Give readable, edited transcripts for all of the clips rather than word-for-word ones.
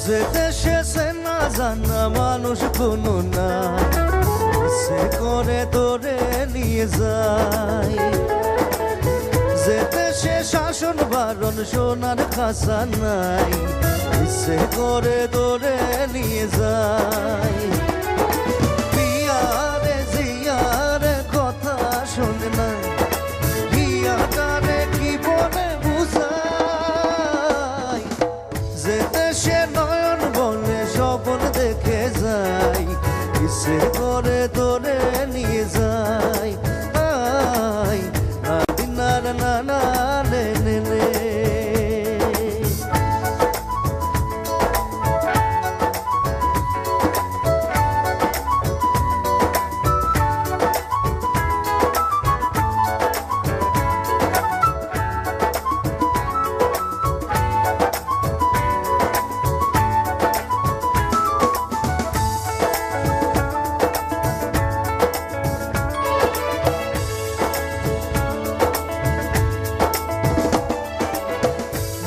যে দেশে সে না জানা মানুষ কোনো না, সে করে তোরে নিয়ে যায়। যে দেশে শাসন বারণ সোনার খাসা নাই, সে করে তোরে নিয়ে যায়। পিয়ারে জিয়ারে কথা শোনে না, হিয়াটারে কি বলে বুঝাই। যে দেশে নয়ন বলে স্বপ্ন দেখে যায়, সে করে তোরে নিয়ে যায়। না না নে নে নে।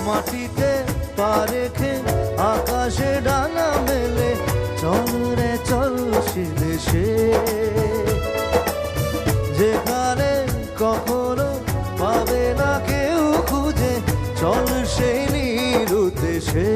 মাটিতে পা রেখে আকাশে ডানা মেলে, চল রে চল সে দেশে যেখানে কখনো পাবে না কেউ খুঁজে, চল সেই নিরুদ্দেশে।